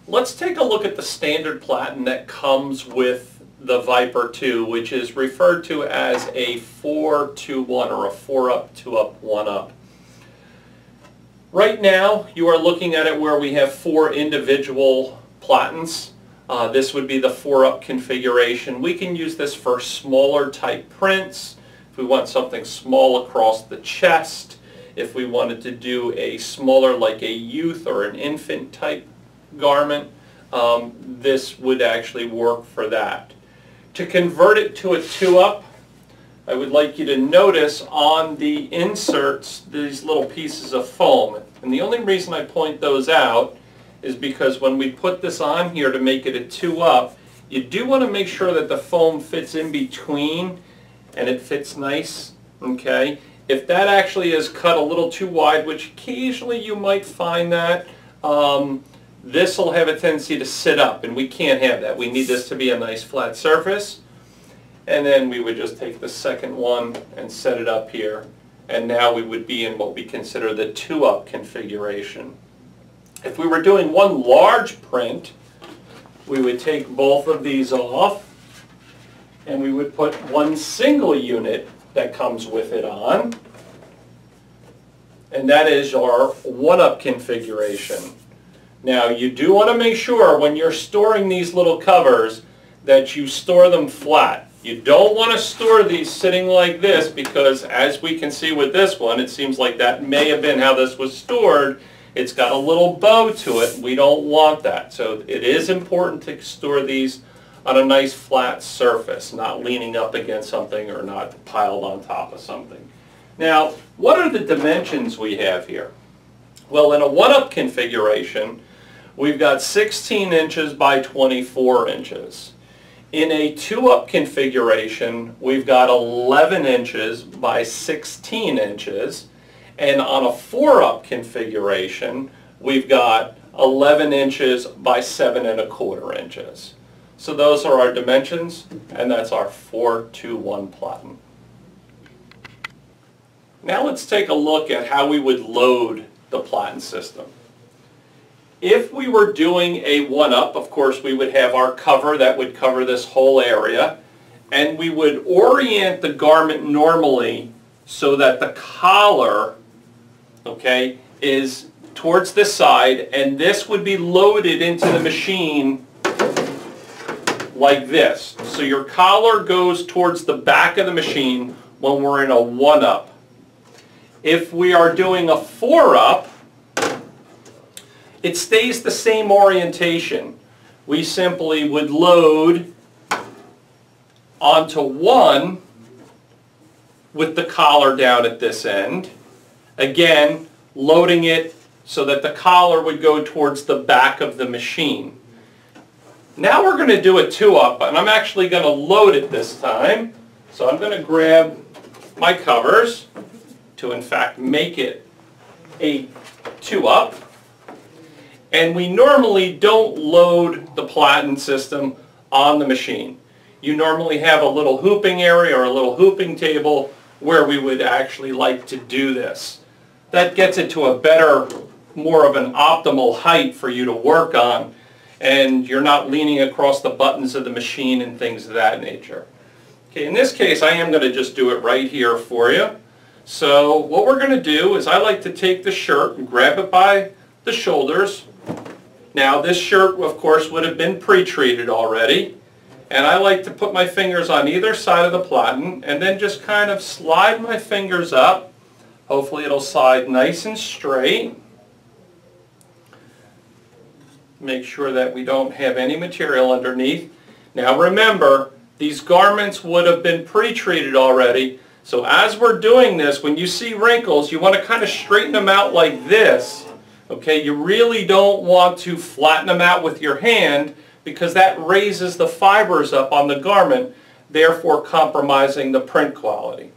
Let's take a look at the standard platen that comes with the Viper2, which is referred to as a 4-2-1 or a 4-up, 2-up, 1-up. Right now you are looking at it where we have 4 individual Platens. This would be the 4-up configuration. We can use this for smaller type prints, if we want something small across the chest, if we wanted to do a smaller like a youth or an infant type garment, this would actually work for that. To convert it to a 2-up, I would like you to notice on the inserts these little pieces of foam. And the only reason I point those out is because when we put this on here to make it a 2-up, you do want to make sure that the foam fits in between and it fits nice, okay? If that actually is cut a little too wide, which occasionally you might find that, this will have a tendency to sit up, and we can't have that. We need this to be a nice flat surface. And then we would just take the second one and set it up here. And now we would be in what we consider the 2-up configuration. If we were doing one large print, we would take both of these off and we would put one single unit that comes with it on. And that is our 1-up configuration. Now you do want to make sure when you're storing these little covers that you store them flat. You don't want to store these sitting like this because, as we can see with this one, it seems like that may have been how this was stored. It's got a little bow to it. We don't want that. So it is important to store these on a nice flat surface, not leaning up against something or not piled on top of something. Now, what are the dimensions we have here? Well, in a 1-up configuration, we've got 16 inches by 24 inches. In a 2-up configuration, we've got 11 inches by 16 inches. And on a 4-up configuration, we've got 11 inches by 7 1/4 inches. So those are our dimensions, and that's our 4-2-1 Platen. Now let's take a look at how we would load the Platen system. If we were doing a 1-up, of course we would have our cover that would cover this whole area, and we would orient the garment normally so that the collar, okay, is towards the side, and this would be loaded into the machine like this. So your collar goes towards the back of the machine when we're in a 1-up. If we are doing a 4-up, it stays the same orientation. We simply would load onto 1 with the collar down at this end. Again, loading it so that the collar would go towards the back of the machine. Now we're going to do a 2-up, and I'm actually going to load it this time. So I'm going to grab my covers to in fact make it a 2-up. And we normally don't load the Platen system on the machine. You normally have a little hooping area or a little hooping table where we would actually like to do this. That gets it to a better, more of an optimal height for you to work on, and you're not leaning across the buttons of the machine and things of that nature. Okay, in this case I am going to just do it right here for you. So what we're going to do is I like to take the shirt and grab it by the shoulders. Now this shirt of course would have been pre-treated already, and I like to put my fingers on either side of the Platen and then just kind of slide my fingers up. Hopefully it'll slide nice and straight. Make sure that we don't have any material underneath. Now remember, these garments would have been pre-treated already, so as we're doing this, when you see wrinkles, you want to kind of straighten them out like this. Okay, you really don't want to flatten them out with your hand because that raises the fibers up on the garment, therefore compromising the print quality.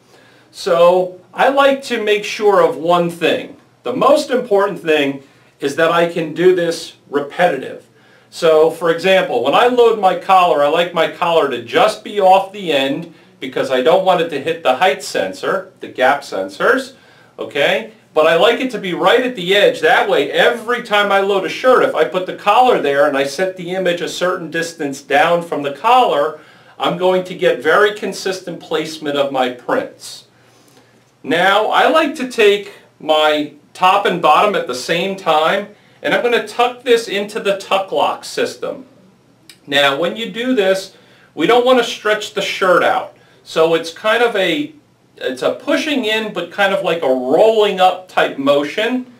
So I like to make sure of one thing. The most important thing is that I can do this repetitive. So for example, when I load my collar, I like my collar to just be off the end because I don't want it to hit the height sensor, the gap sensors, okay? But I like it to be right at the edge. That way, every time I load a shirt, if I put the collar there and I set the image a certain distance down from the collar, I'm going to get very consistent placement of my prints. Now, I like to take my top and bottom at the same time, and I'm going to tuck this into the tuck lock system. Now, when you do this, we don't want to stretch the shirt out. So it's kind of it's a pushing in, but kind of like a rolling up type motion.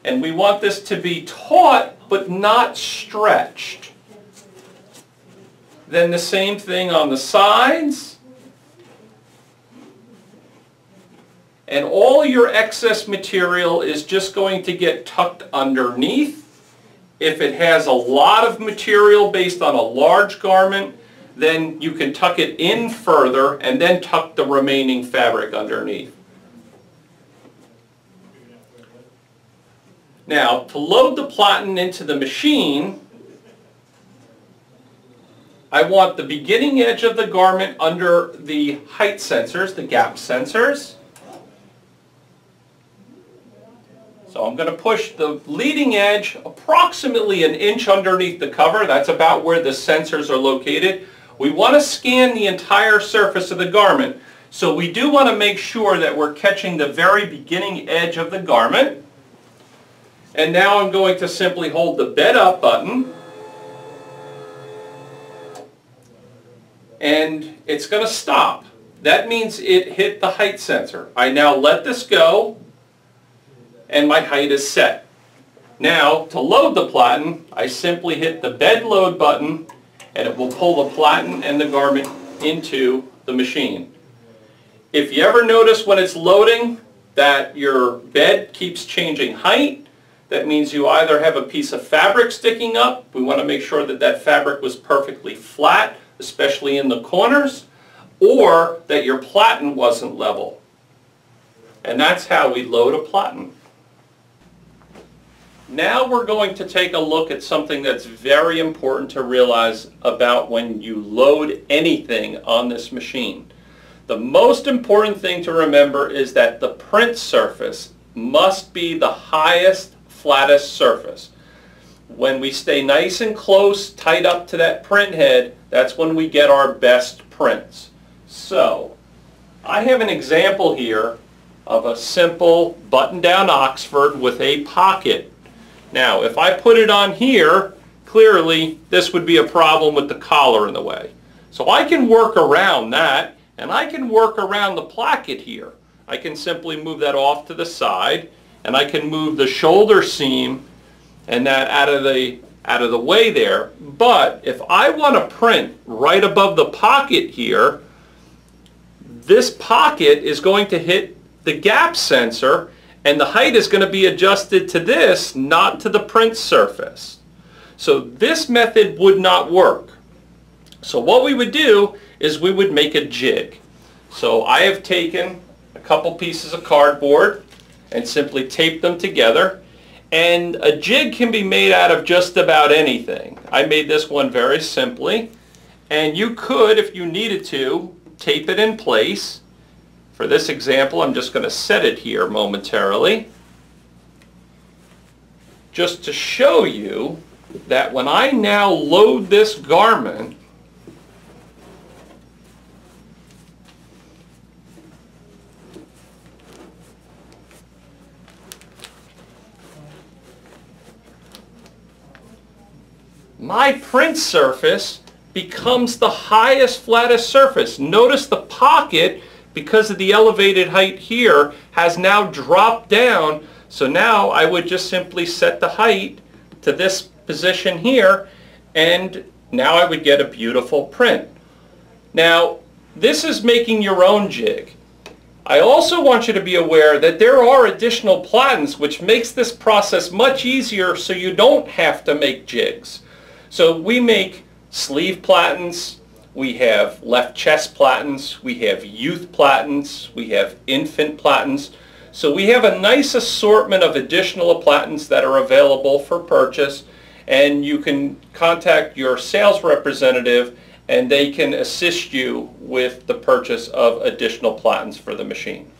And we want this to be taut, but not stretched. Then the same thing on the sides. And all your excess material is just going to get tucked underneath. If it has a lot of material based on a large garment, then you can tuck it in further and then tuck the remaining fabric underneath. Now, to load the platen into the machine, I want the beginning edge of the garment under the height sensors, the gap sensors. So I'm going to push the leading edge approximately an inch underneath the cover. That's about where the sensors are located. We want to scan the entire surface of the garment. So we do want to make sure that we're catching the very beginning edge of the garment. And now I'm going to simply hold the bed up button. And it's going to stop. That means it hit the height sensor. I now let this go, and my height is set. Now, to load the platen, I simply hit the bed load button, and it will pull the platen and the garment into the machine. If you ever notice when it's loading that your bed keeps changing height, that means you either have a piece of fabric sticking up. We want to make sure that that fabric was perfectly flat, especially in the corners, or that your platen wasn't level. And that's how we load a platen. Now we're going to take a look at something that's very important to realize about when you load anything on this machine. The most important thing to remember is that the print surface must be the highest, flattest surface. When we stay nice and close, tight up to that print head, that's when we get our best prints. So, I have an example here of a simple button-down Oxford with a pocket. Now, if I put it on here, clearly this would be a problem with the collar in the way. So I can work around that, and I can work around the placket here. I can simply move that off to the side, and I can move the shoulder seam and that out of the way there. But if I want to print right above the pocket here, this pocket is going to hit the gap sensor, and the height is going to be adjusted to this, not to the print surface. So this method would not work. So what we would do is we would make a jig. So I have taken a couple pieces of cardboard and simply taped them together. And a jig can be made out of just about anything. I made this one very simply. And you could, if you needed to, tape it in place. For this example, I'm just going to set it here momentarily, just to show you that when I now load this garment, my print surface becomes the highest, flattest surface. Notice the pocket, because of the elevated height here, has now dropped down. So now I would just simply set the height to this position here, and now I would get a beautiful print. Now, this is making your own jig. I also want you to be aware that there are additional platens, which makes this process much easier so you don't have to make jigs. So we make sleeve platens, we have left chest platens, we have youth platens, we have infant platens. So we have a nice assortment of additional platens that are available for purchase, and you can contact your sales representative and they can assist you with the purchase of additional platens for the machine.